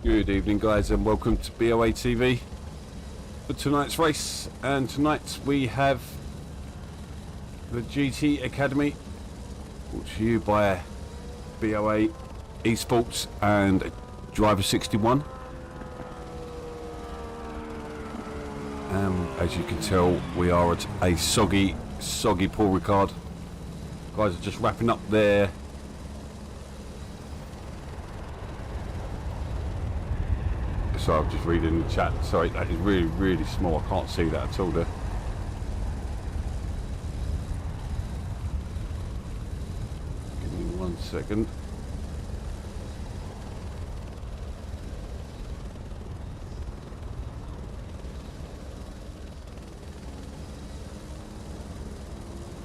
Good evening, guys, and welcome to BoATV for tonight's race. And tonight we have the GT Academy, brought to you by BOA Esports and Driver 61. As you can tell, we are at a soggy Paul Ricard. Guys are just wrapping up there. So I'm just reading the chat. Sorry, that is really small. I can't see that at all there. Give me 1 second.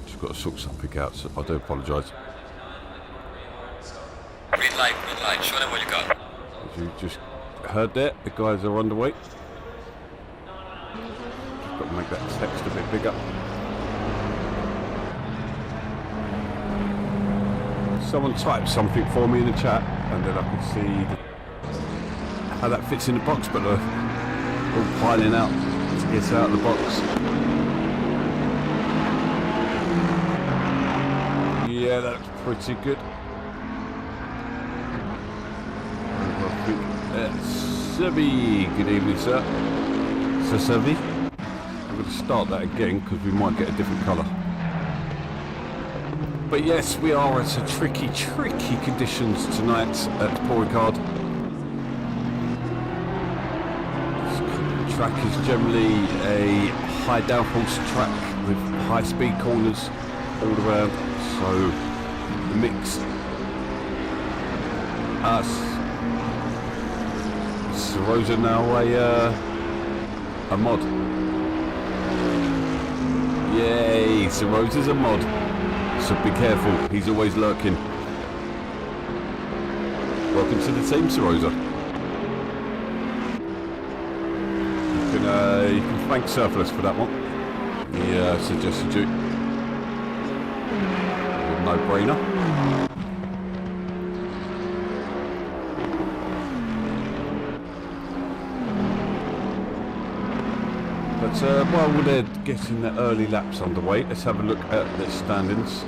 Just got to sort something out, so I do apologise. Green light, show them what you got. As you just heard that, the guys are underway. Just got to make that text a bit bigger. Someone type something for me in the chat, and then I can see how that fits in the box, but they're all piling out to get out of the box. Yeah, that's pretty good. Sevi, good evening, sir. So Sevi, I'm going to start that again because we might get a different colour. But yes, we are at a tricky conditions tonight at Paul Ricard. This track is generally a high downforce track with high speed corners all around. So the mix, us. Rosa now a mod. Yay, Sir Rosa's a mod. So be careful, he's always lurking. Welcome to the team, Sir Rosa. You can thank Surplus for that one. He suggested you. No brainer. But while we're getting the early laps underway, let's have a look at the standings.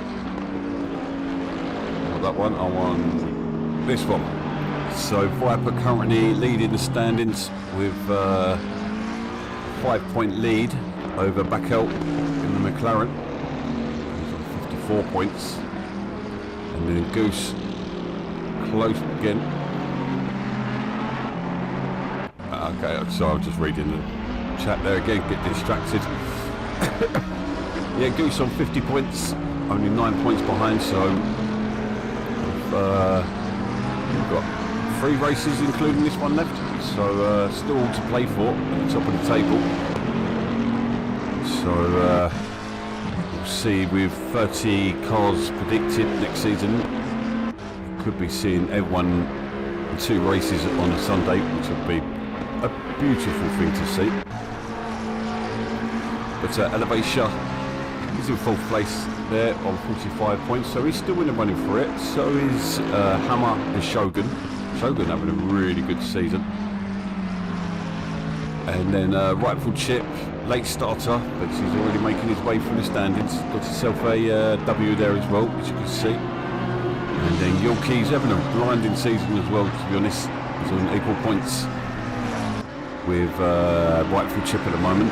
Not that one, I want this one. So Viper currently leading the standings with a 5-point lead over Backel in the McLaren. He's on 54 points. And then Goose close again. Okay, so I'm just reading the chat there again, get distracted. Yeah, Goose on 50 points, only 9 points behind, so we've got 3 races including this one left, so still all to play for at the top of the table. So we'll see, with 30 cars predicted next season, we could be seeing everyone in 2 races on a Sunday, which would be a beautiful thing to see. But Elevation is in 4th place there on 45 points, so he's still in the running for it. So is Hammer and Shogun. Shogun having a really good season. And then Rightful Chip, late starter, but he's already making his way through the standings. Got himself a W there as well, as you can see. And then Yorkie's having a blinding season as well, to be honest. He's on equal points with Rightful Chip at the moment.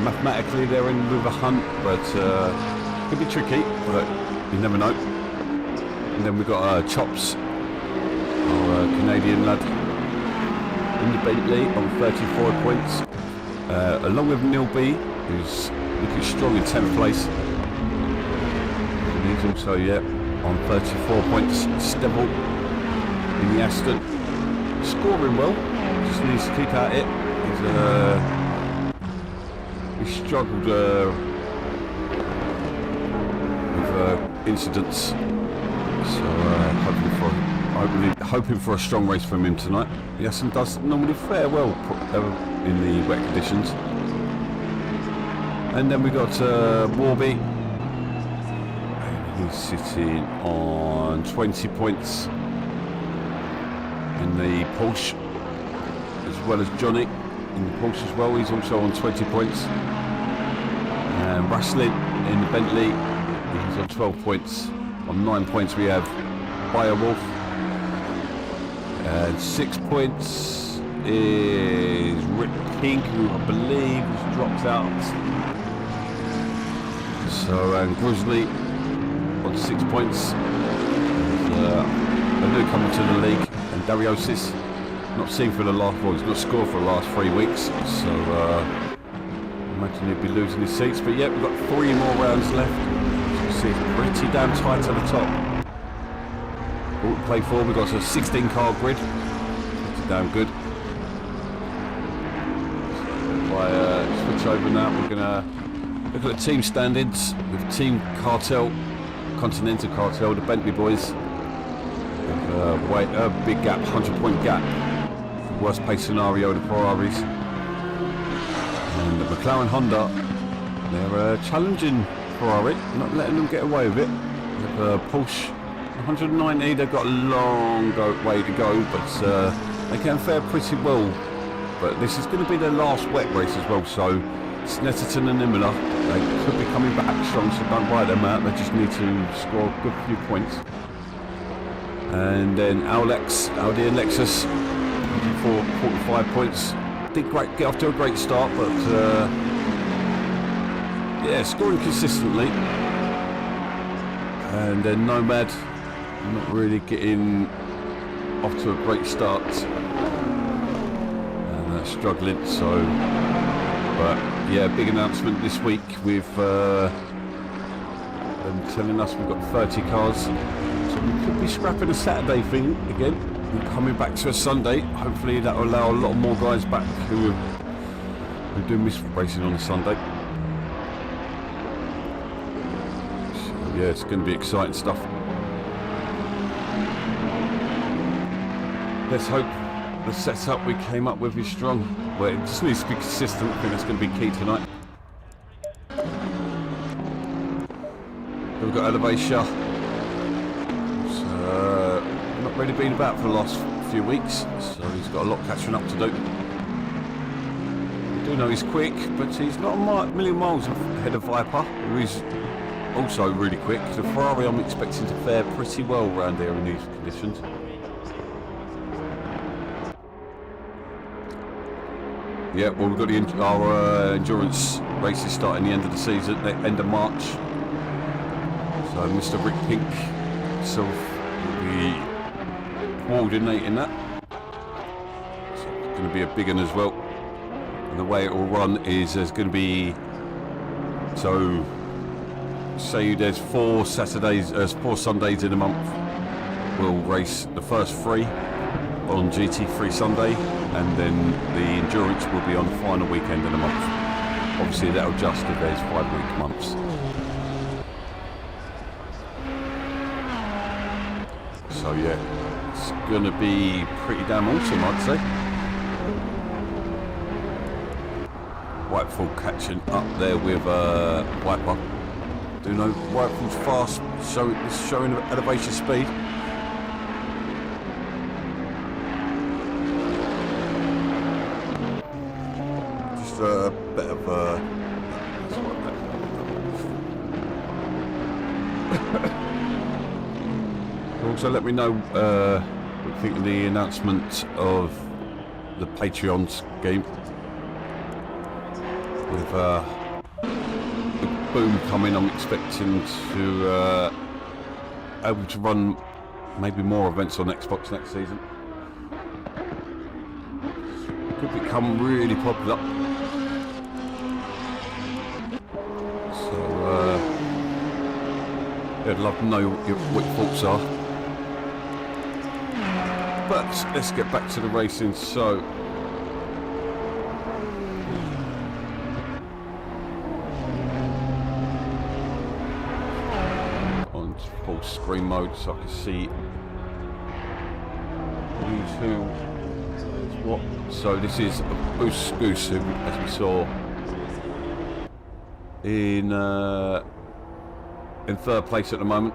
Mathematically they're in with a hunt, but it could be tricky, but you never know. And then we've got Chops, our Canadian lad, in the Bentley on 34 points, along with Neil B, who's looking strong in 10th place. And he's also, on 34 points. Stebble in the Aston, scoring well, just needs to keep at it. He struggled with incidents, so hoping for a strong race from him tonight. Yasin does normally fare well in the wet conditions. And then we got Warby, and he's sitting on 20 points. in the Porsche, as well as Johnny in the Porsche as well. He's also on 20 points. And Ruslin in the Bentley, he's on 12 points. On 9 points we have Beowulf. And 6 points is Rick Pink, who I believe has dropped out. So, and Grizzly on 6 points. A newcomer to the league, and Dariosis not seen for the last, well, he's not scored for the last 3 weeks, so imagine he'd be losing his seats. But yeah, we've got 3 more rounds left. As you can see, it's pretty damn tight at the top. All to play for. We've got a 16 car grid, pretty damn good. So if I switch over now, we're gonna look at the team standings with Team Cartel, Continental Cartel, the Bentley boys. Big gap, 100-point gap. Worst case scenario, the Ferraris. And the McLaren Honda, they're challenging Ferrari, not letting them get away with it. The Porsche 190, they've got a long way to go, but they can fare pretty well. But this is going to be their last wet race as well, so Snetterton and Imola, they could be coming back strong, so don't write them out. They just need to score a good few points. And then Audi and Lexus, 45 points. Did get off to a great start, but yeah, scoring consistently. And then Nomad, not really getting off to a great start, and struggling. So, but yeah, big announcement this week with them telling us we've got 30 cars. We could be scrapping a Saturday thing again and coming back to a Sunday. Hopefully that will allow a lot more guys back who do miss racing on a Sunday. So yeah, it's going to be exciting stuff. Let's hope the setup we came up with is strong. Well, it just needs to be consistent. I think that's going to be key tonight. We've got Elevation. Not really been about for the last few weeks, so he's got a lot catching up to do. I do know he's quick, but he's not a million miles ahead of Viper, who is also really quick. The Ferrari I'm expecting to fare pretty well around here in these conditions. Yeah, well, we've got our endurance races starting the end of the season, the end of March. So Mr. Rick Pink himself will be coordinating that. So it's going to be a big one as well. And the way it will run is there's going to be, so say there's 4 Sundays in a month. We'll race the first 3 on GT3 Sunday, and then the endurance will be on the final weekend of the month. Obviously that'll adjust if there's 5-week months. So yeah, it's going to be pretty damn awesome, I'd say. Whitefall catching up there with Viper. Do know Whitefall's fast, so it's showing elevation speed. Just a bit of also let me know what you think of the announcement of the Patreon game with the boom coming. I'm expecting to able to run maybe more events on Xbox next season. Could become really popular. So I'd love to know what your thoughts are. But let's get back to the racing. So on full screen mode, so I can see who's who. What? So this is Goose, who, as we saw in 3rd place at the moment.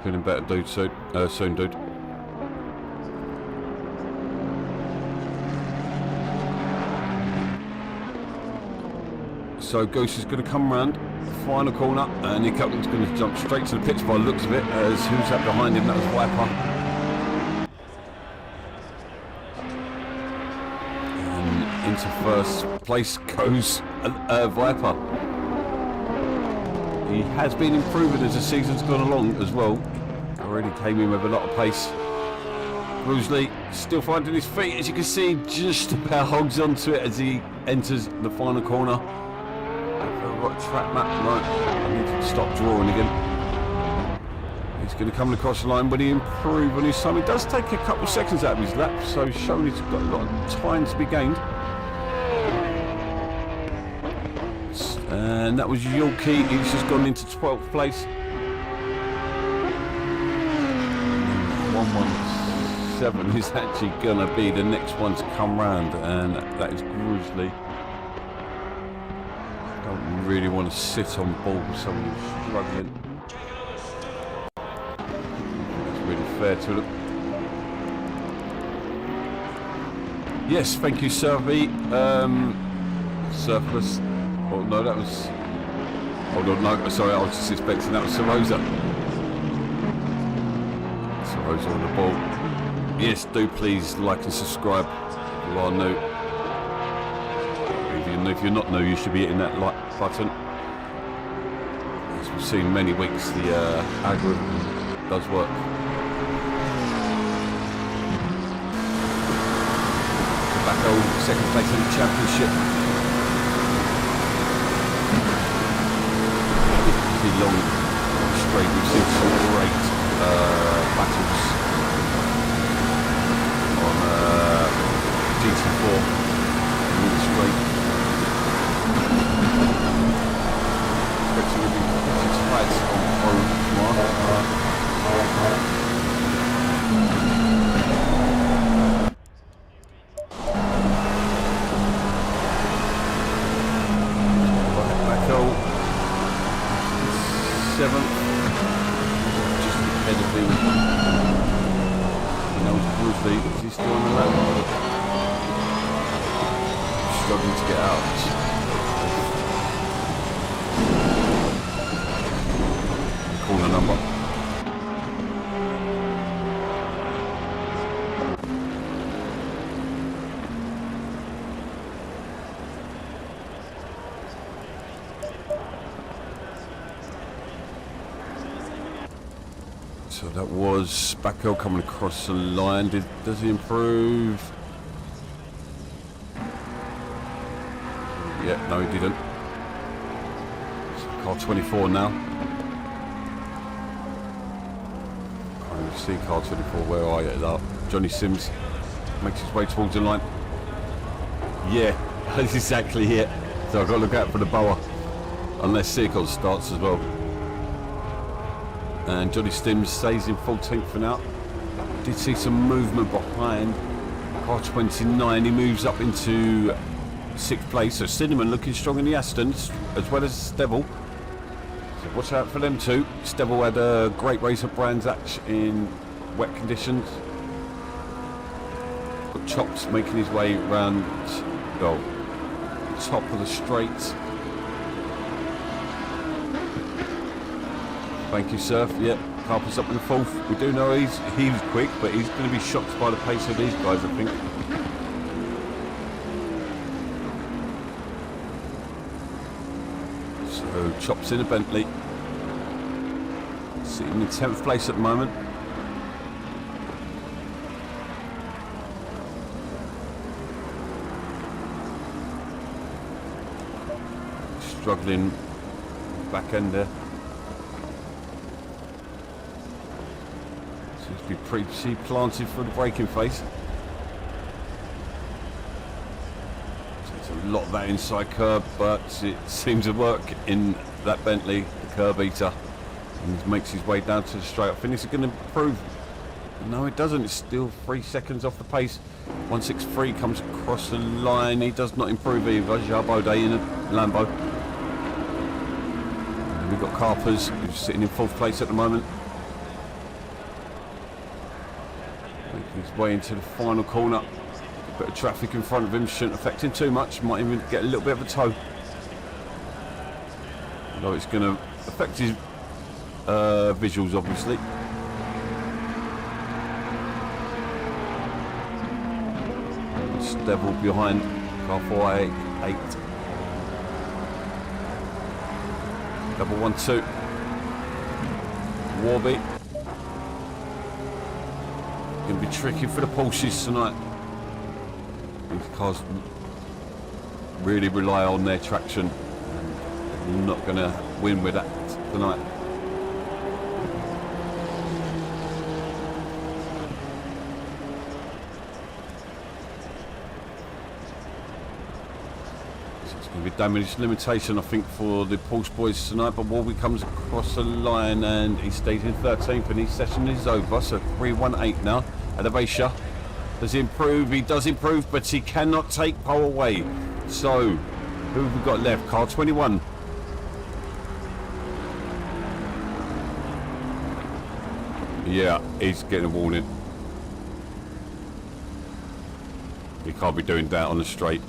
Feeling better, dude. Soon, dude. So Goose is going to come round, final corner, and Nick Upton's going to jump straight to the pits by the looks of it, as who's that behind him? That was Viper. And into first place goes Viper. He has been improving as the season's gone along as well. Already came in with a lot of pace. Brusley still finding his feet, as you can see, just about hogs onto it as he enters the final corner. I've got a track map, right, I need to stop drawing again. He's going to come across the line, but he improved on his time. It does take a couple of seconds out of his lap, so showing he's got a lot of time to be gained. And that was Yorkie, he's just gone into 12th place. 117 is actually going to be the next one to come round, and that is Grizzly. Don't really want to sit on ball with someone who's struggling. That's really fair to them. Yes, thank you, Survey. Surplus. Oh no, that was. Hold on, no, sorry, I was just expecting that was Sarosa. Sarosa on the ball. Yes, do please like and subscribe if you are new. If you're not new, you should be hitting that like button. As we've seen many weeks, the algorithm does work. Tobacco, second place in the championship. Long straight, we've seen some great battles on GT4 really straight. Expecting to be tight on seventh, just ahead of him. And that was Bruce Lee. Is he still on the lap? Struggling to get out. Corner number. So that was Backo coming across the line. Does he improve? Yeah, no he didn't. So car 24 now. Can't even see car 24, where are you? Johnny Sims makes his way towards the line. Yeah, that's exactly it. So I've got to look out for the BoA. Unless Seacon starts as well. And Johnny Stims stays in 14th for now. Did see some movement behind car 29. He moves up into 6th place. So Cinnamon looking strong in the Astons, as well as Stebble. So watch out for them too. Stebble had a great race at Brands Hatch in wet conditions. Got Chops making his way around the top of the straight. Thank you, Surf. Yep, Harper's up in 4th. We do know he's quick, but he's going to be shocked by the pace of these guys, I think. So Chops in a Bentley, sitting in 10th place at the moment. Struggling back end there. Seems to be pretty planted for the braking phase. Takes a lot of that inside curb, but it seems to work in that Bentley, the curb eater. And he makes his way down to the straight. I think this is going to improve. No, it doesn't. It's still 3 seconds off the pace. 163 comes across the line. He does not improve either. Jarbode in a Lambo. And we've got Carpers, who's sitting in 4th place at the moment. his way into the final corner. A bit of traffic in front of him shouldn't affect him too much. Might even get a little bit of a tow. Although it's going to affect his visuals, obviously. Devil behind car 488. Double 1-2. Warby. Going to be tricky for the Porsches tonight. These cars really rely on their traction. And not going to win with that tonight. Damage limitation, I think, for the Porsche boys tonight, but Warby comes across the line and he stays in 13th and his session is over. So 318 now. Elevation. Does he improve? He does improve, but he cannot take pole away. So who have we got left? Car 21. Yeah, he's getting a warning. He can't be doing that on the straight.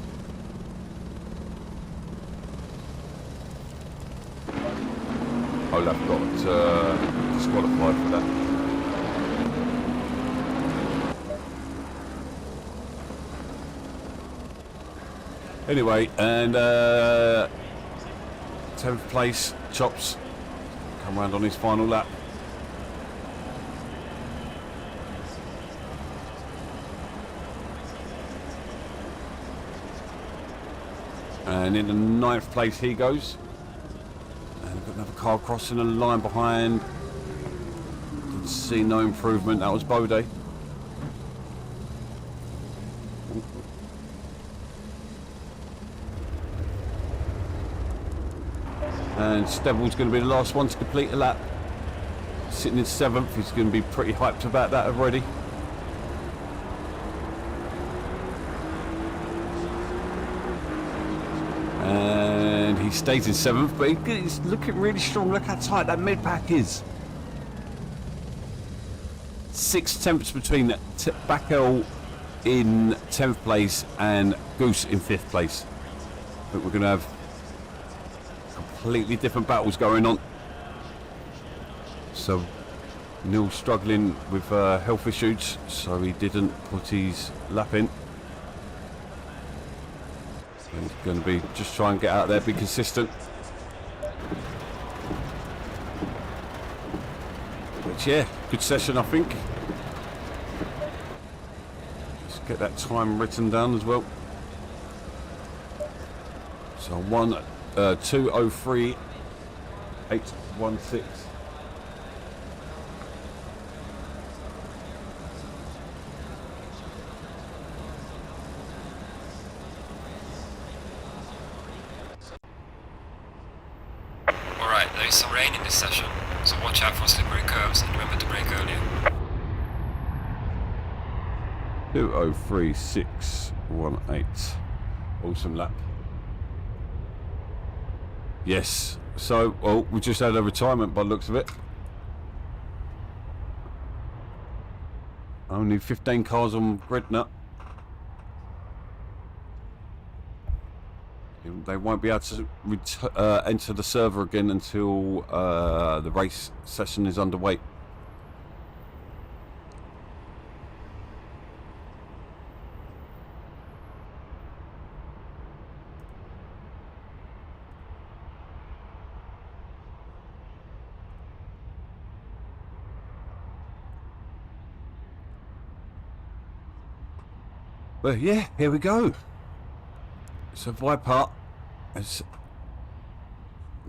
Olaf got disqualified for that. Anyway, and 10th place, Chops, come round on his final lap. And in the 9th place he goes. Another car crossing the line behind. Didn't see no improvement. That was Bode. And Stebble's going to be the last one to complete the lap. Sitting in 7th. He's going to be pretty hyped about that already. And he stays in 7th, but he's looking really strong. Look how tight that mid pack is. 6 tenths between Backel in 10th place and Goose in 5th place. I think we're going to have completely different battles going on. So Neil's struggling with health issues, so he didn't put his lap in. He's going to be just try and get out there, be consistent. But yeah, good session, I think. Let's get that time written down as well. So 2:03.816. There is some rain in this session, so watch out for slippery curves and remember to brake earlier. 2:03.618. Awesome lap. Yes. So, well, we just had a retirement by the looks of it. Only 15 cars on grid now. They won't be able to enter the server again until the race session is underway. But yeah, here we go. So Viper has,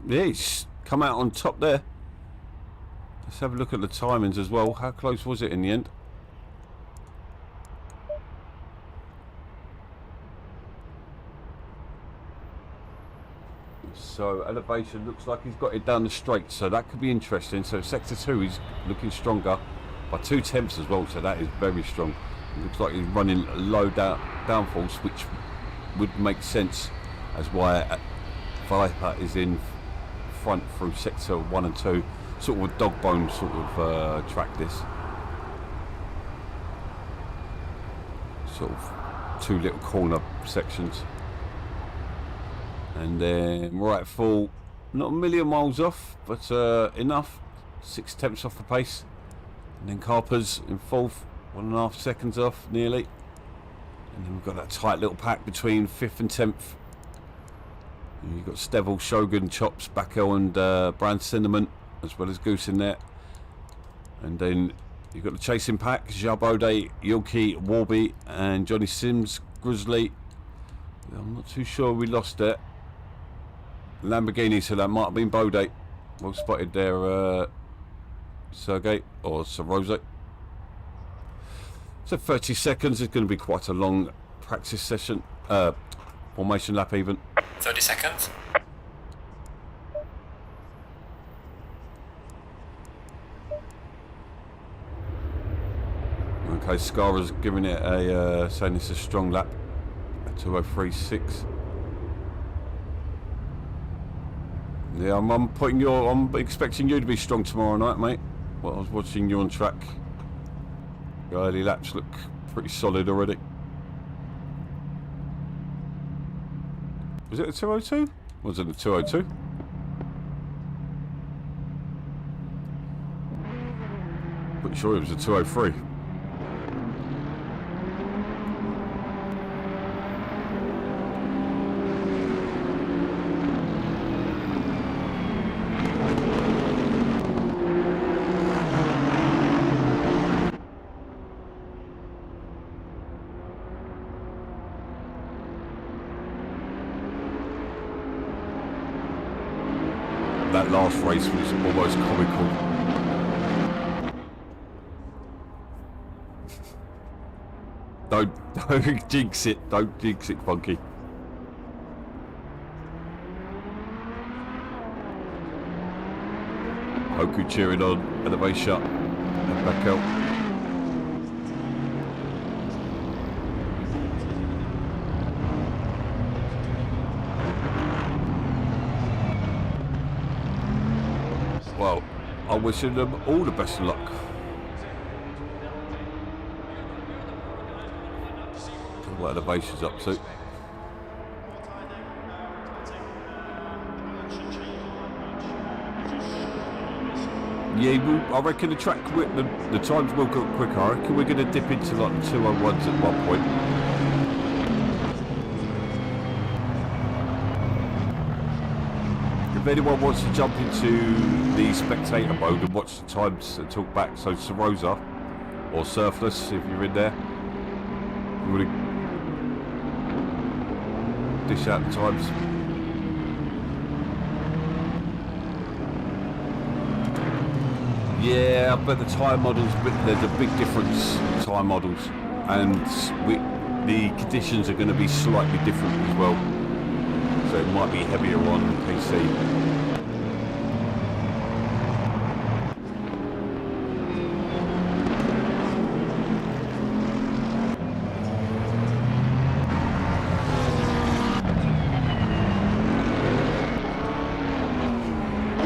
yeah, he's come out on top there. Let's have a look at the timings as well. How close was it in the end? So elevation looks like he's got it down the straight, so that could be interesting. So sector 2 he's looking stronger by 2 tenths as well, so that is very strong. It looks like he's running low downforce, which would make sense as why Viper is in front through sector 1 and 2, sort of a dog bone sort of track this. sort of 2 little corner sections. And then right full, not a million miles off, but enough, 6/10 off the pace. And then Carper's in 4th, 1.5 seconds off nearly. And then we've got that tight little pack between 5th and 10th. And you've got Stevel, Shogun, Chops, Backel and Brand Cinnamon, as well as Goose in there. And then you've got the chasing pack, Jarbode, Yilki, Warby and Johnny Sims, Grizzly. I'm not too sure we lost it. Lamborghini, so that might have been Bode. Well spotted there, Sergey or Sarose. So 30 seconds is going to be quite a long practice session, formation lap even. 30 seconds. Okay, Scara's giving it a, saying it's a strong lap, a 2:03.6. Yeah, I'm expecting you to be strong tomorrow night, mate. Well, I was watching you on track. Your early laps look pretty solid already. Was it a 2:02? Was it a 2:02? Pretty sure it was a 2:03. That last race was almost comical. Don't jinx it. Don't jinx it, Funky. Hoku cheering on at the race shot and back out. Well, I'm wishing them all the best of luck. What are the bases up to? Yeah, I reckon the track, the times will go quicker. I reckon we're going to dip into like the 2:01s at one point. If anyone wants to jump into the spectator mode and watch the times and talk back, so Sarosa or Surfless, if you're in there, you want to dish out the times. Yeah, but the time models, there's a big difference in time models, and the conditions are going to be slightly different as well. So it might be heavier on PC.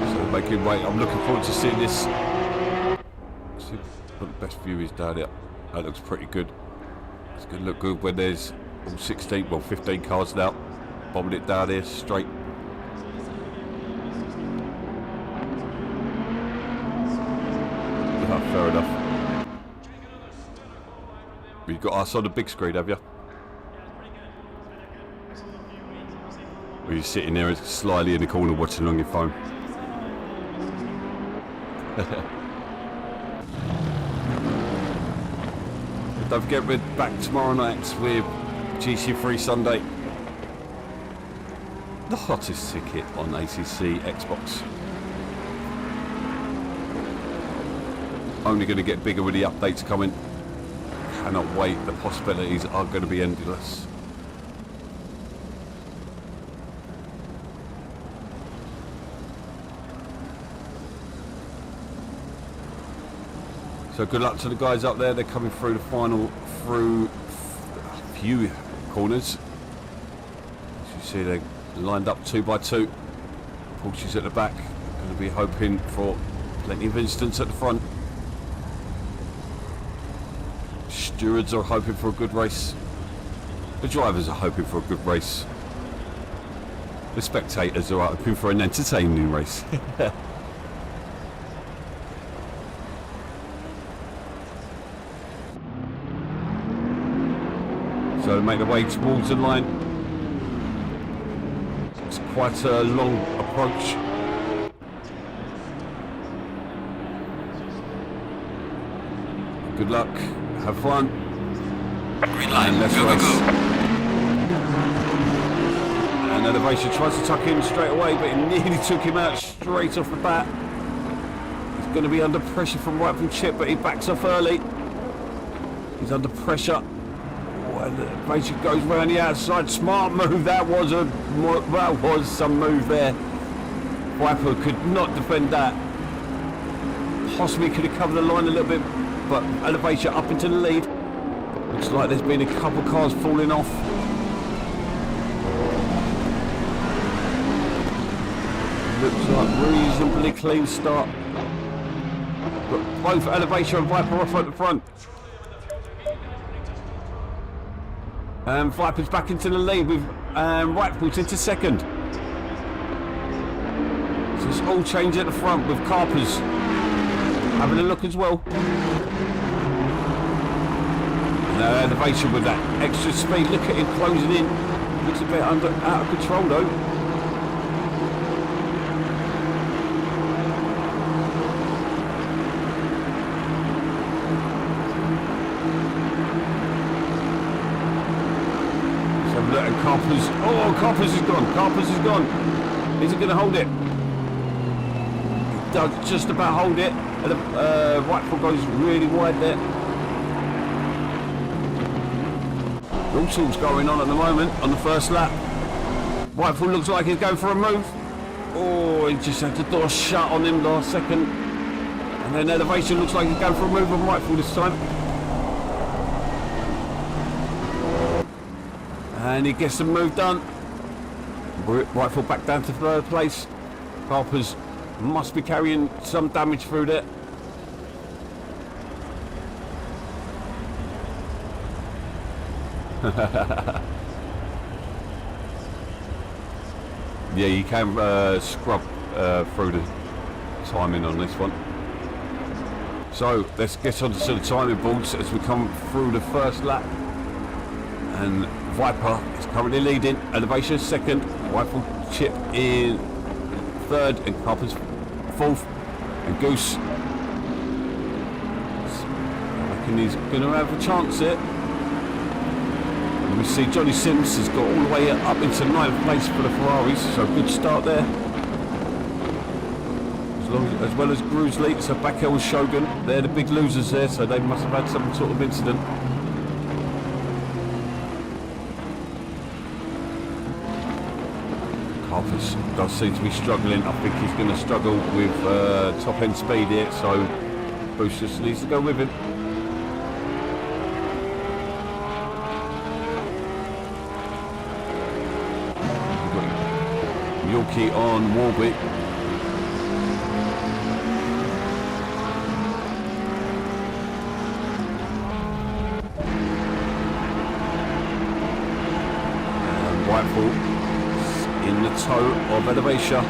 So making weight, I'm looking forward to seeing this. See what the best view is down here. That looks pretty good. It's going to look good when there's all 16, well 15 cars now. Bombing it down here straight. Oh, fair enough. You've got us on the big screen, have you? Or you're sitting there slyly in the corner watching on your phone. Don't forget, we're back tomorrow night with GC3 Sunday. The hottest ticket on ACC Xbox. Only going to get bigger with the updates coming. Cannot wait. The possibilities are going to be endless. So good luck to the guys up there. They're coming through the final through a few corners. As you see, they're lined up 2 by 2. Porsche's at the back. Going to be hoping for plenty of instance at the front. stewards are hoping for a good race. The drivers are hoping for a good race. The spectators are hoping for an entertaining race. So make the way towards the line. It's quite a long approach. Good luck, have fun. Green line, And let's go, go, race. go. And Elevation tries to tuck in straight away, but it nearly took him out straight off the bat. He's going to be under pressure from right from Chip, but he backs off early. He's under pressure. And Elevation goes round the outside. Smart move. That was some move there. Viper could not defend that. Possibly could have covered the line a little bit, but Elevation up into the lead. Looks like there's been a couple cars falling off. Looks like reasonably clean start. Got both Elevation and Viper off at the front. And Viper's back into the lead with Rightfoot's into second. So it's all change at the front with Carpers having a look as well. Now Elevation with that extra speed. Look at him closing in. Looks a bit out of control though. So look at Carpers. Oh, Carpers is gone. Carpers is gone. Is he going to hold it? He does just about hold it. And Rightfoot goes really wide there. All sorts going on at the moment on the first lap. Rightfoot looks like he's going for a move. Oh, he just had the door shut on him last second. And then Elevation looks like he's going for a move on Rightfoot this time. And he gets the move done. Rightfoot back down to third place. Carpers must be carrying some damage through there. Yeah, you can scrub through the timing on this one. So let's get on to the timing boards as we come through the first lap. And Viper is currently leading. Elevation second. Viper Chip in third, and Carpers fourth, and Goose. I reckon he's going to have a chance here. We see Johnny Sims has got all the way up into ninth place for the Ferraris, so good start there. As well as Grusley, so Backel and Shogun, they're the big losers there, so they must have had some sort of incident. Carpers does seem to be struggling. I think he's going to struggle with top end speed here, so Bruce just needs to go with him. Yorkie on Warwick. And Whitefall in the toe of Elevation.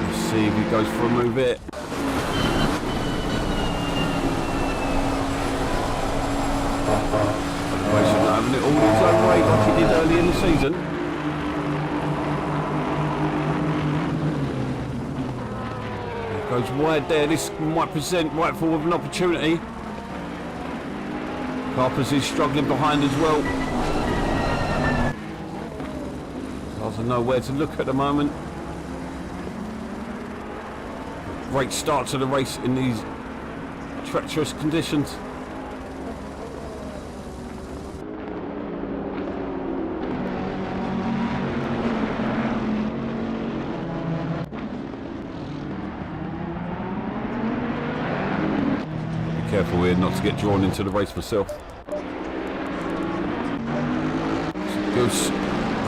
Let's see if he goes for a move here. Elevation not having it all his own way like he did early in the season. Goes wide there. This might present Rightfoot with an opportunity. Carpers is struggling behind as well. Doesn't know where to look at the moment. Great start to the race in these treacherous conditions. Careful here not to get drawn into the race myself. Goose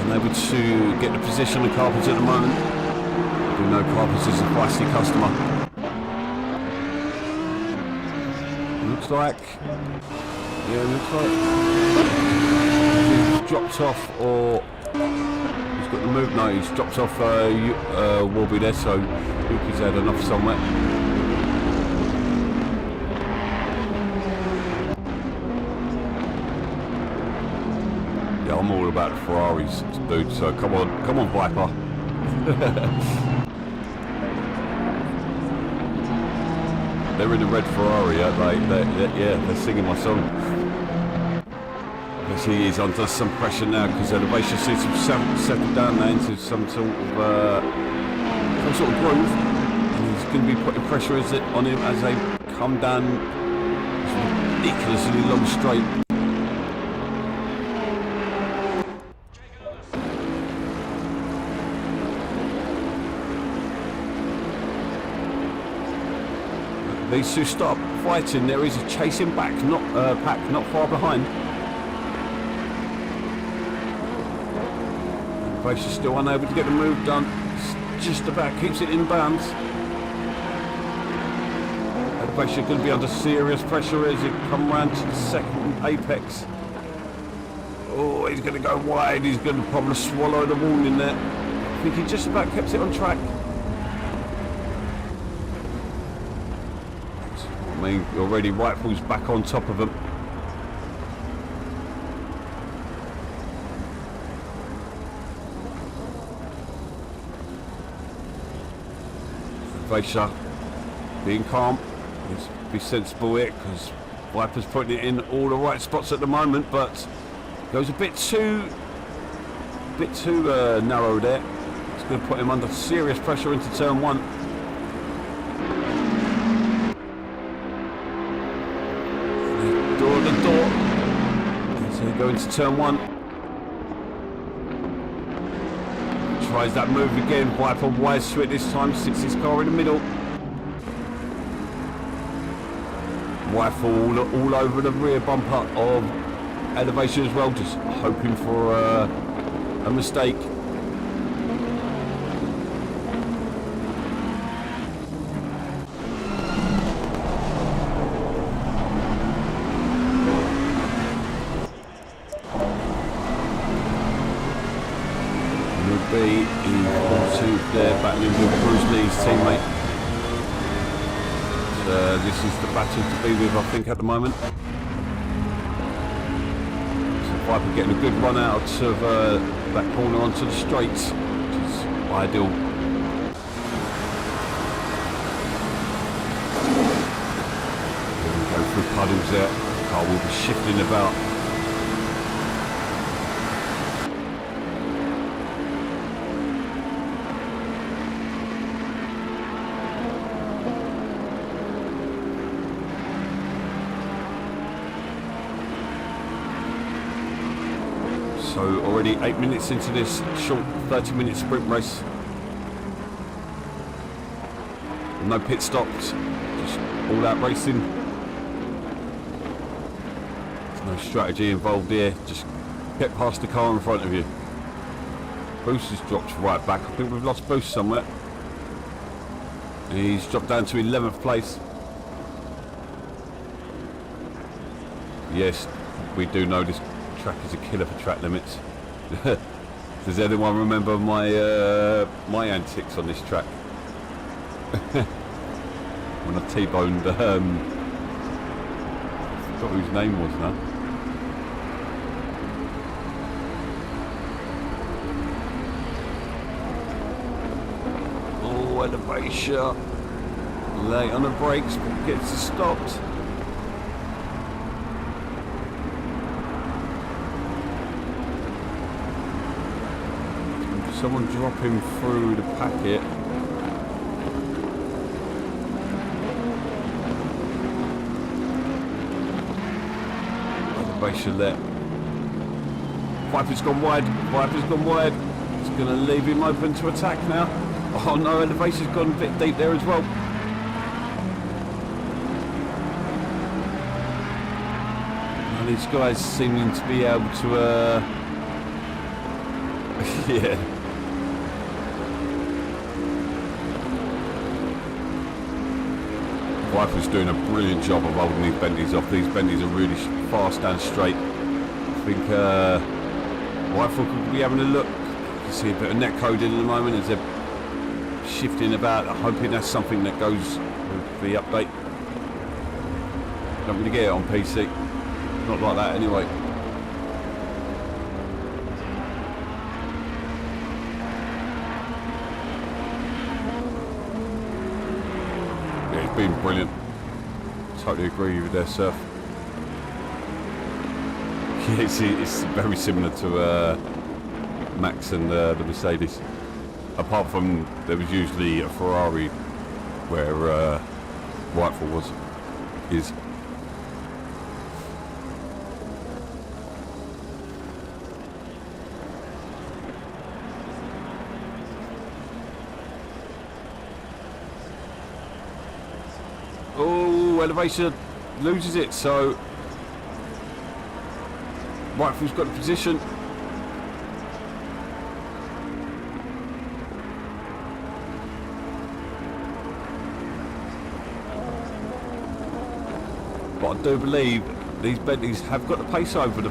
unable to get the position of Carpers at the moment. We know Carpers is a feisty customer. Looks like Yeah, looks like he's dropped off, or he's got the move. No, he's dropped off. Will be there, so Yuki's had enough somewhere. Yeah, I'm all about the Ferraris, dude. So come on, Viper. They're in the red Ferrari, they're singing my song. Yes, he is under some pressure now because elevation seems to settle down now into some sort of groove, and he's going to be putting pressure on him as they come down this ridiculously long straight. These two stop fighting. There is a chasing back, pack not far behind. Racer still unable to get the move done. Just about keeps it in bounds. Racer going to be under serious pressure as it come round to the second apex. Oh, he's going to go wide. He's going to probably swallow the warning there. I think he just about kept it on track. I mean, already Rifle's back on top of him. Racer being calm. Let's be sensible here because Viper's putting it in all the right spots at the moment, but goes a bit too narrow there. It's going to put him under serious pressure into turn one. The door. So we go into turn one. Tries that move again. Viper wise to it this time. Sits his car in the middle. Viper all over the rear bumper of elevation as well, just hoping for a mistake. They're battling with Bruce Lee's teammate. This is the battle to be with, I think, at the moment. So Viper getting a good run out of that corner onto the straights, which is ideal. Here we go through puddles there. The car will be shifting about. So already 8 minutes into this short 30-minute sprint race. No pit stops, just all out racing. There's no strategy involved here, just get past the car in front of you. Boost has dropped right back. I think we've lost Boost somewhere. He's dropped down to 11th place. Yes, we do know this track is a killer for track limits. Does anyone remember my my antics on this track? When I T-boned, I forgot whose name was now. Oh, elevation. Late on the brakes, but gets stopped. Someone dropping through the packet. Elevation there. Viper's gone wide. Viper's gone wide. It's going to leave him open to attack now. Oh no, Elevation's gone a bit deep there as well. And these guys seeming to be able to yeah. Viper's doing a brilliant job of holding these Bentleys off. These Bentleys are really fast and straight. I think Viper could be having a look. You can see a bit of net coding at the moment as they're shifting about. I'm hoping that's something that goes with the update. Don't really get it on PC. Not like that anyway. Yeah, it's been brilliant. Totally agree with their surf. Yeah, it's very similar to Max and the Mercedes. Apart from there was usually a Ferrari where Whitefall is. Oh, elevation loses it, so Whitefall's got the position. But I do believe these Bentleys have got the pace over the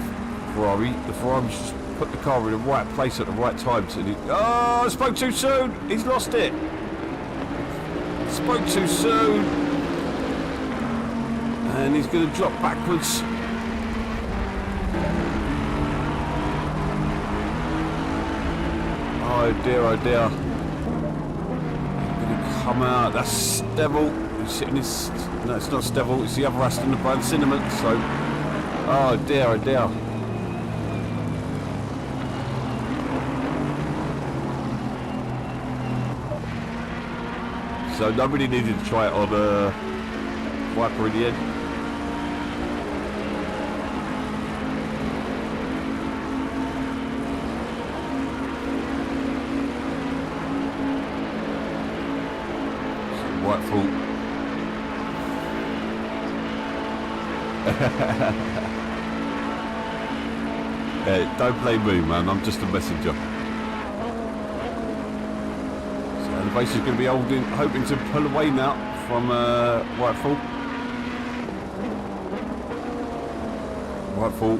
Ferrari. The Ferrari's just put the car in the right place at the right time. So oh, I spoke too soon. He's lost it. Spoke too soon. And he's going to drop backwards. Oh dear, oh dear. He's going to come out. That's Stevel. He's sitting his... No, it's not Stevel. It's the other Aston, the brand Cinnamon. So... Oh dear, oh dear. So nobody needed to try it on Viper in the end. Whitefall. Don't blame me, man. I'm just a messenger. So the base is going to be hoping to pull away now from Whitefall. Whitefall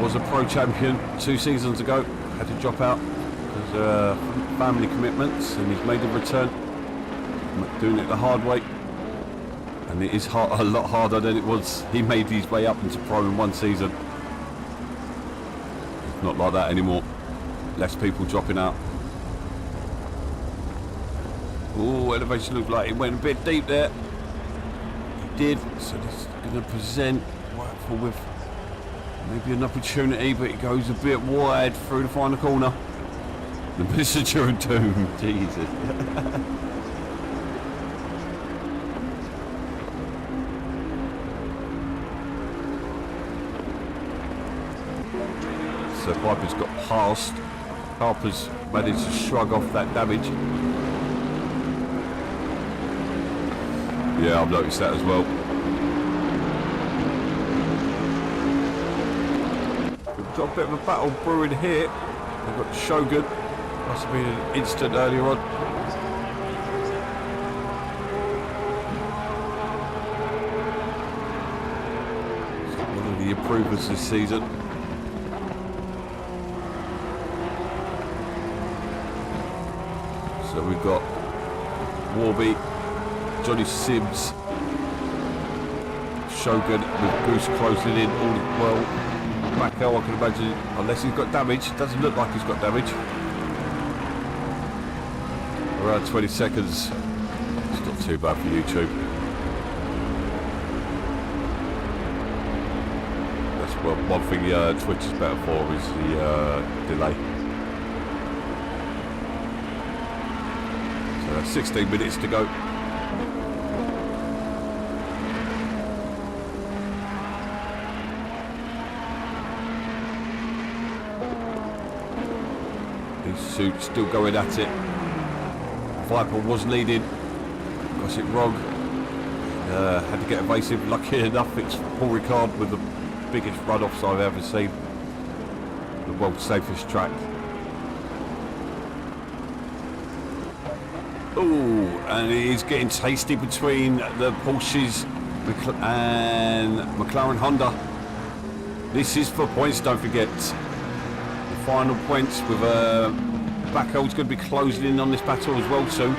was a pro champion 2 seasons ago. Had to drop out because family commitments, and he's made a return. Doing it the hard way, and it is a lot harder than it was. He made his way up into pro in 1 season. It's not like that anymore. Less people dropping out. Oh, elevation looked like it went a bit deep there. It did. So this is going to present Whitefall with maybe an opportunity, but it goes a bit wide through the final corner. The messenger of doom. Jesus. So Viper's got past. Harper's managed to shrug off that damage. Yeah, I've noticed that as well. We've got a bit of a battle brewing here. We've got Shogun. Must have been an instant earlier on. One of the improvers this season. So we've got Warby, Johnny Sims, Shogun with Goose closing in all well. Macco, I can imagine, unless he's got damage. Doesn't look like he's got damage. Around 20 seconds. It's not too bad for YouTube. That's one thing Twitch is better for is the delay. 16 minutes to go. These suits still going at it. Viper was leading. Got it wrong. Had to get evasive. Lucky enough, it's Paul Ricard with the biggest run-offs I've ever seen. The world's safest track. Oh, and he's getting tasty between the Porsches and McLaren Honda. This is for points, don't forget. The final points with Bakel's going to be closing in on this battle as well too.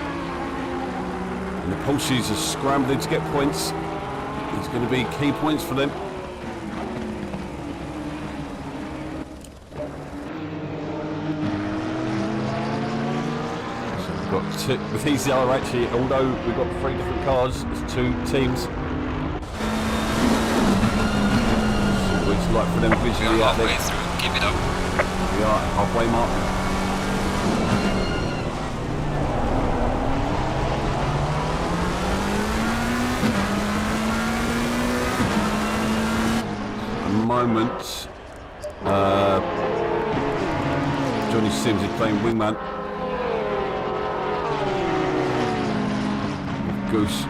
And the Porsches are scrambling to get points. It's going to be key points for them. These are actually, although we've got 3 different cars, there's 2 teams. So it's like for them visually out there. Halfway through, keep it up. We are halfway mark. At the moment, Johnny Sims is playing wingman. Goose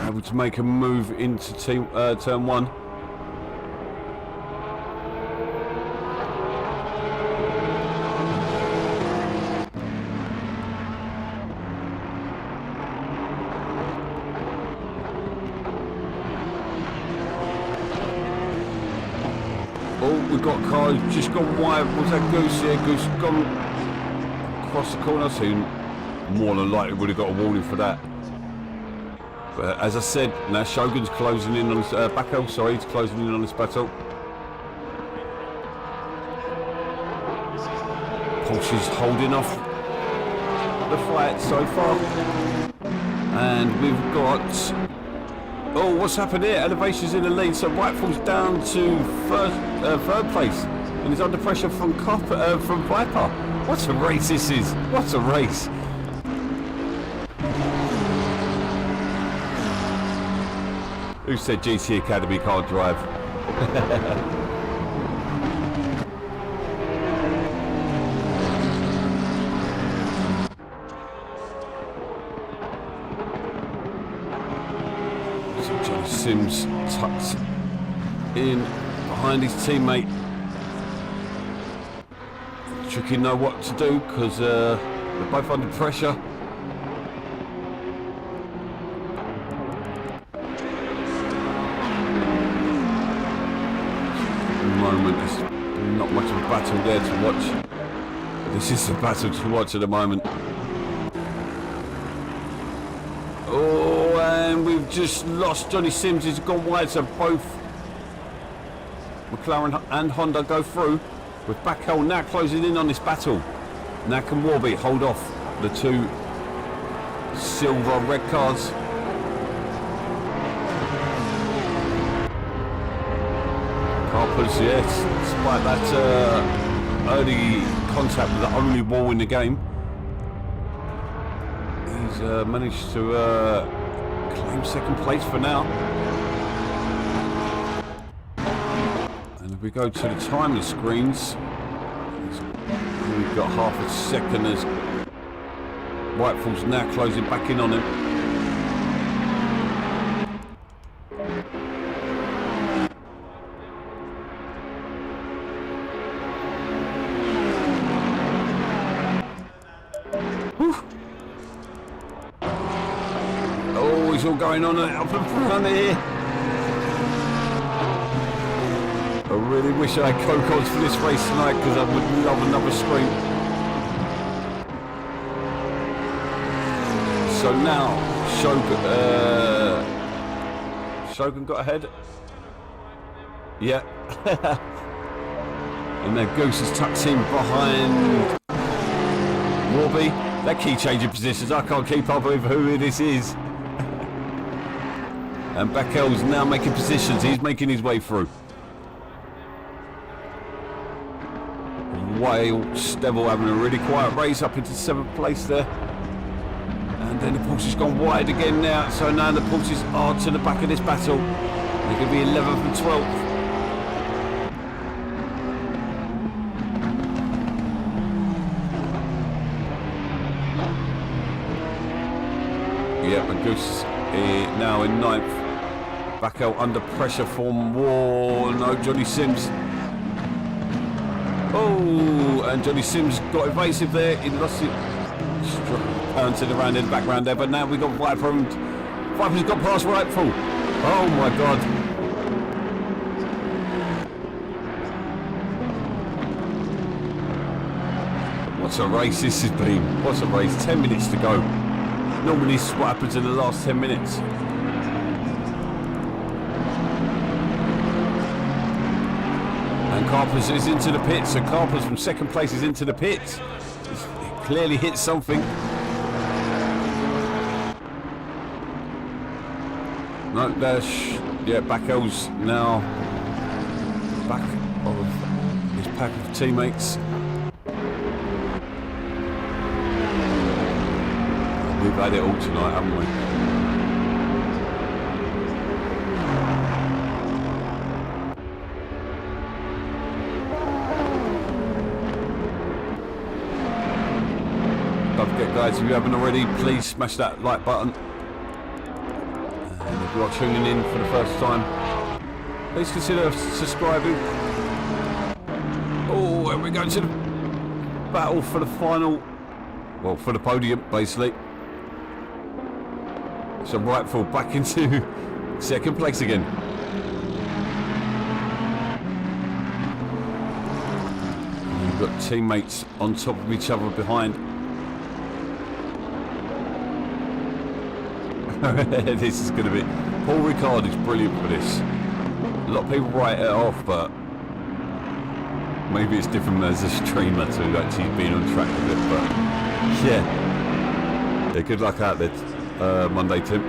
able to make a move into turn 1. Oh, we've got cars just gone wide. Was that Goose? Yeah, Goose gone across the corner soon. More than likely would have got a warning for that. But as I said, now Shogun's closing in on this, Bakel, sorry, he's closing in on this battle. Porsche's holding off the fight so far. And we've got... Oh, what's happened here? Elevation's in the lead, so White falls down to third place. And he's under pressure from Viper. What a race this is. What a race. Who said GT Academy can't drive? So Johnny Sims tucks in behind his teammate. Tricky know what to do because they're both under pressure. There's not much of a battle there to watch. This is the battle to watch at the moment. Oh, and we've just lost Johnny Sims. He's gone wide, so both McLaren and Honda go through. With Bakel now closing in on this battle. Now can Warby hold off the 2 silver red cars? Yes, despite that early contact with the only wall in the game, he's managed to claim 2nd place for now. And if we go to the timer screens, we've got half a second as Whitefall's now closing back in on him. All going on up in front here. I really wish I had Cocos for this race tonight because I would love another screen. So now Shogun got ahead. Yeah. And then Goose is tucked in behind Warby. That key changing positions. I can't keep up with who this is. And Bakel's now making positions. He's making his way through. Whale Stevel having a really quiet race up into 7th place there. And then the Porsche's gone wide again now. So now the Porsche's are to the back of this battle. They're going to be 11th and 12th. Yep, and Goose now in 9th. Bakel under pressure from War. No, Johnny Sims. Oh, and Johnny Sims got evasive there. He lost it. Bouncing around in the background there, but now we got Viper and Viper's got past Rightful. Oh my god. What a race this has been. What a race. 10 minutes to go. Normally this is what happens in the last 10 minutes. And Carpers is into the pits. So Carpers from second place is into the pits. He's clearly hit something. No, dash. Yeah, Backel's now back of his pack of teammates. We've had it all tonight, haven't we? Don't forget, guys, if you haven't already, please smash that like button. And if you are tuning in for the first time, please consider subscribing. Oh, and we're going to the battle for the final, well, for the podium, basically. So Rightful back into second place again. And we've got teammates on top of each other behind. This is going to be... Paul Ricard is brilliant for this. A lot of people write it off, but maybe it's different as a streamer to actually being on track with it. But yeah, good luck out there. Monday, Tim.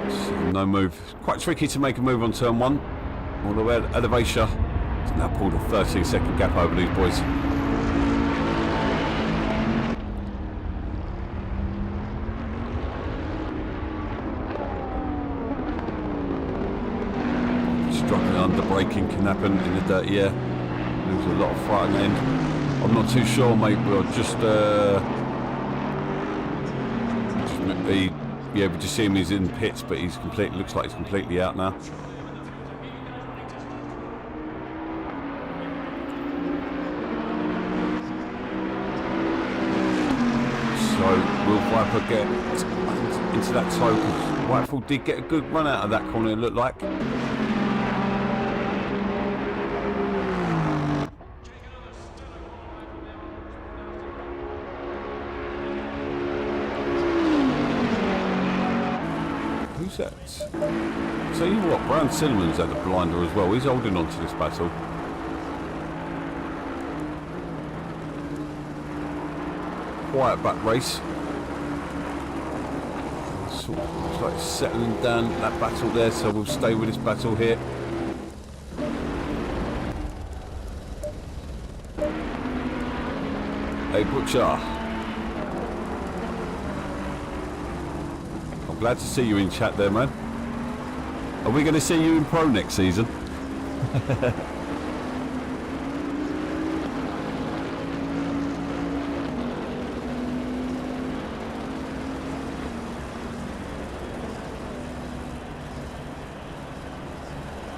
So no move. Quite tricky to make a move on turn one. Although Elevation has now pulled a 13-second gap over these boys. Under braking can happen in the dirty air. There's a lot of front end. I'm not too sure, mate. We'll just yeah, we just see him. He's in pits, but he's completely looks like he's completely out now. So will Viper get into that toe? Because Rightful did get a good run out of that corner. It looked like. So you what, Brown Cinnamon's had a blinder as well. He's holding on to this battle. Quiet back race. Sort of looks like it's settling down that battle there, so we'll stay with this battle here. Hey Butcher. Glad to see you in chat there, man. Are we going to see you in pro next season?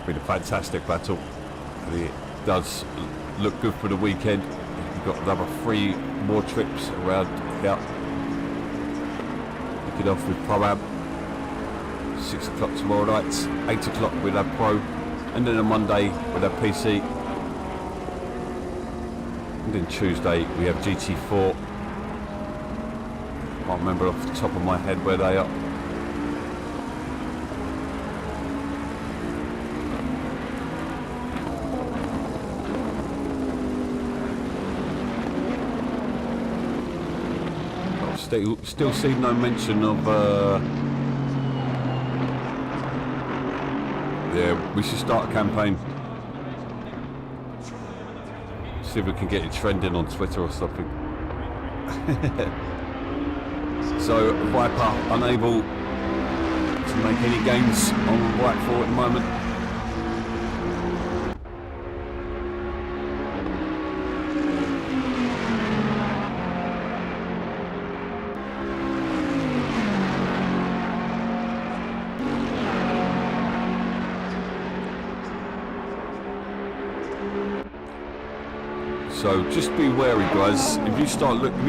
Been a fantastic battle. And it does look good for the weekend. We've got another 3 more trips around here. Kick it off with Pro-Am. 6 o'clock tomorrow night, 8 o'clock we'll have Pro, and then on Monday we'll have PC, and then Tuesday we have GT4. Can't remember off the top of my head where they are. Still see no mention of yeah, we should start a campaign. See if we can get it trending on Twitter or something. So Viper unable to make any gains on Whitefall at the moment. So just be wary, guys. If you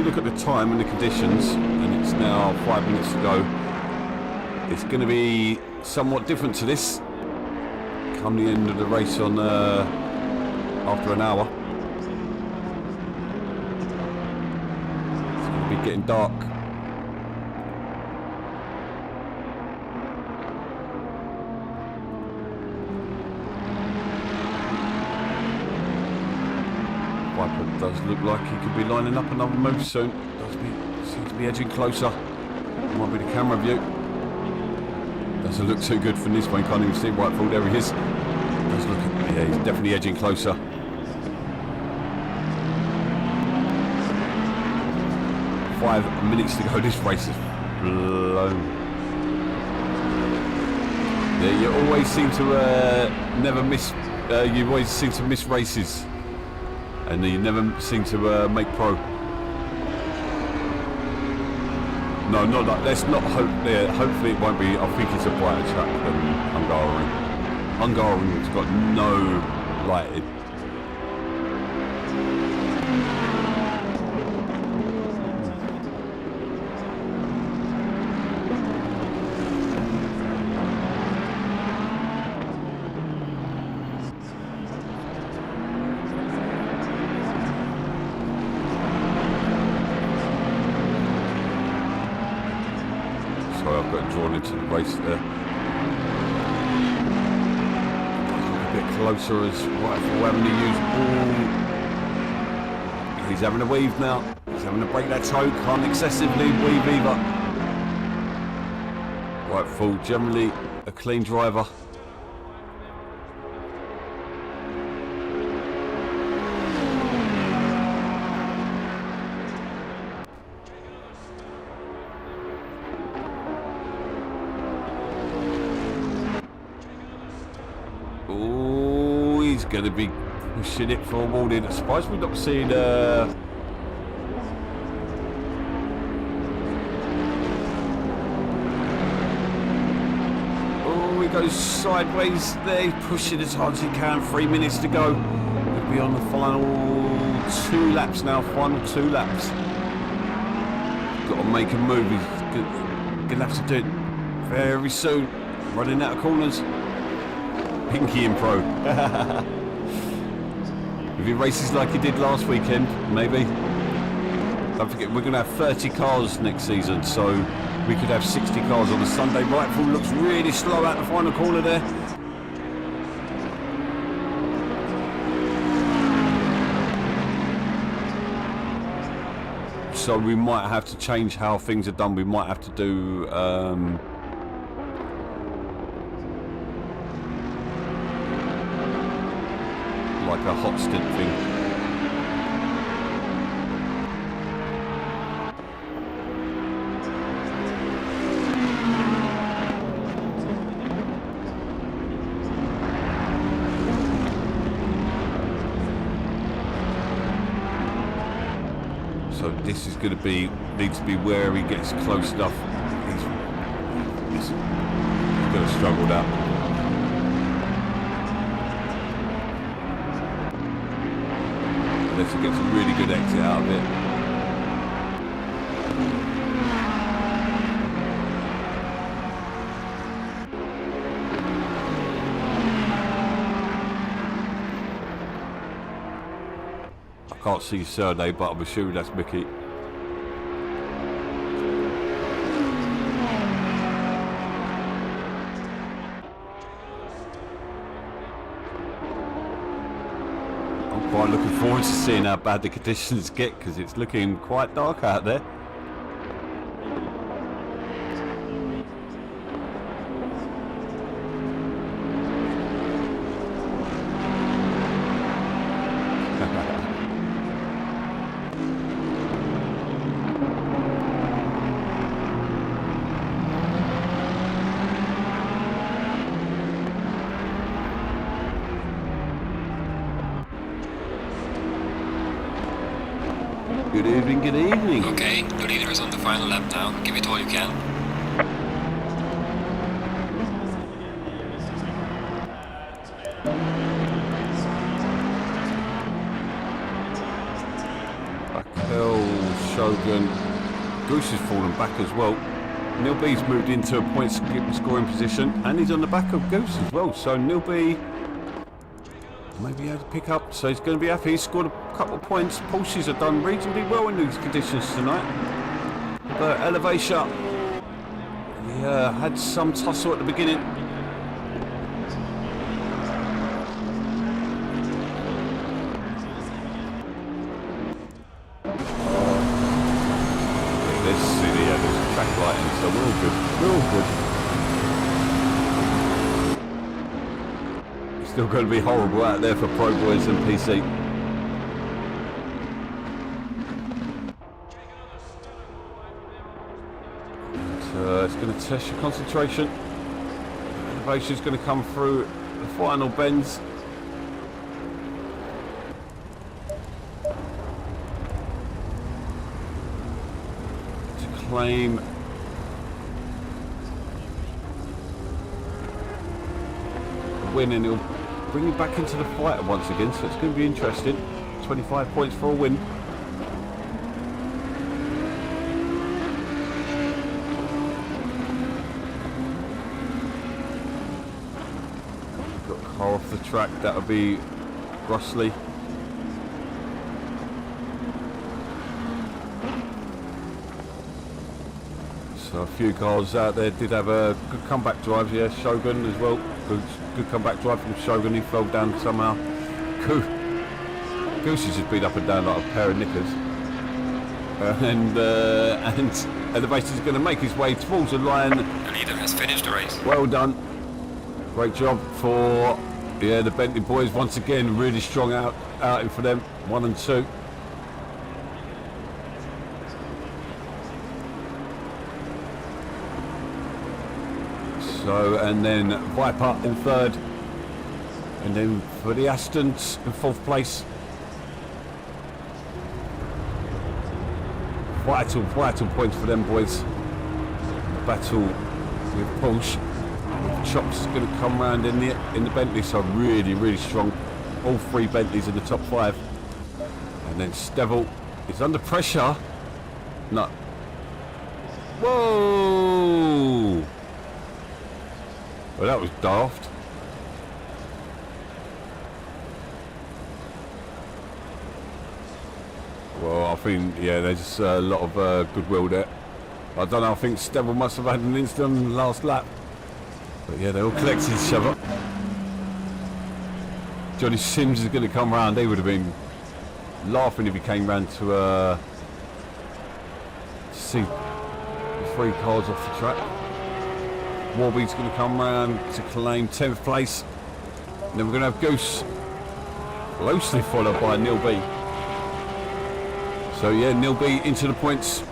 look at the time and the conditions, and it's now 5 minutes to go, it's going to be somewhat different to this come the end of the race on after an hour. It's going to be getting dark. Viper does look like he could be lining up another move soon. Seems to be edging closer. Might be the camera view. Doesn't look too good from this one. Can't even see Whitefall. There he is. Does look. Yeah, he's definitely edging closer. Five minutes to go. This race is blown. Yeah, you always seem to never miss. You always seem to miss races, and you never seem to make pro. No, not that. Let's not hope there. Hopefully it won't be. I think it's a brighter track than Hungary. Hungary's got no lighting. I've got drawn into the race there. A bit closer as Rifle having to use all. He's having a weave now. He's having to break that toe. Can't excessively weave either. Rifle generally a clean driver. Oh, he's going to be pushing it forward. I suppose we've not seen. Oh, he goes sideways there, pushing as hard as he can. 3 minutes to go. We'll be on the final 2 laps now. Final 2 laps. Got to make a move. He's going to have to do it very soon. Running out of corners. Pinky in pro. If he races like he did last weekend, maybe. Don't forget, we're going to have 30 cars next season, so we could have 60 cars on a Sunday. Rifle looks really slow out the final corner there. So we might have to change how things are done. We might have to do like a hot stint thing. So this is going to be, needs to be where he gets close enough. He's going to struggle that. Unless he gets a really good exit out of it. I can't see his surname, but I'm assuming that's Mickey. Quite looking forward to seeing how bad the conditions get, because it's looking quite dark out there. Good evening, good evening. Okay, the leader is on the final lap now. Give it all you can. Shogun. Goose has fallen back as well. Neil B's moved into a point scoring position, and he's on the back of Goose as well. So Neil B maybe had to pick up, so he's going to be happy. He's scored a couple of points. Porsches have done reasonably well in these conditions tonight. But Elevation, yeah, had some tussle at the beginning. There's track lighting, so we're all good. We're all good. It's still going to be horrible out there for Pro Boys and PC. It's going to test your concentration. Elevation's going to come through the final bends. To claim a win, and he'll bring you back into the fight once again, so it's going to be interesting. 25 points for a win. Off the track, that would be Grossley. So a few cars out there did have a good comeback drive. Yeah, Shogun as well. Good comeback drive from Shogun. He fell down somehow. Goose has just been up and down like a pair of knickers. And Elevation's going to make his way towards the line. The leader has finished the race. Well done. Great job for the Bentley boys once again. Really strong outing for them. 1 and 2. So, and then Viper in 3rd, and then for the Astons in 4th place. Vital points for them boys. Battle with Porsche. Chops is going to come round in the Bentley, so really strong. All 3 Bentleys in the top 5, and then Stevel is under pressure. No. Whoa! Well, that was daft. Well, I think there's a lot of goodwill there. I don't know. I think Stevel must have had an incident on the last lap. But yeah, they all collected each other. Johnny Sims is going to come round. They would have been laughing if he came round to see the 3 cars off the track. Warby's going to come round to claim 10th place. And then we're going to have Goose closely followed by Neil B. So yeah, Neil B into the points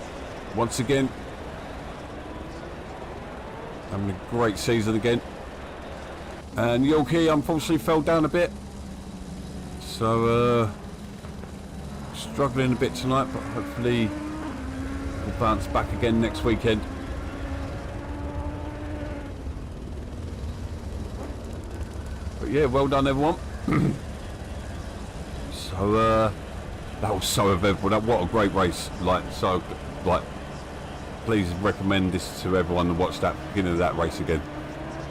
once again. Having a great season again. And Yorkie unfortunately fell down a bit. So struggling a bit tonight, but hopefully we'll bounce back again next weekend. But yeah, well done everyone. So that was so eventful. What a great race. Please recommend this to everyone to watch that beginning of that race again.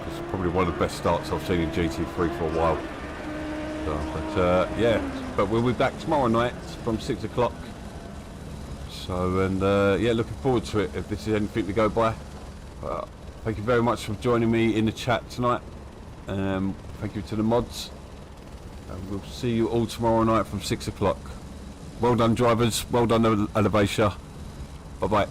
It's probably one of the best starts I've seen in GT3 for a while. So, but we'll be back tomorrow night from 6 o'clock. So, and looking forward to it if this is anything to go by. Thank you very much for joining me in the chat tonight. Thank you to the mods. And we'll see you all tomorrow night from 6 o'clock. Well done drivers, well done Elevation. Bye bye.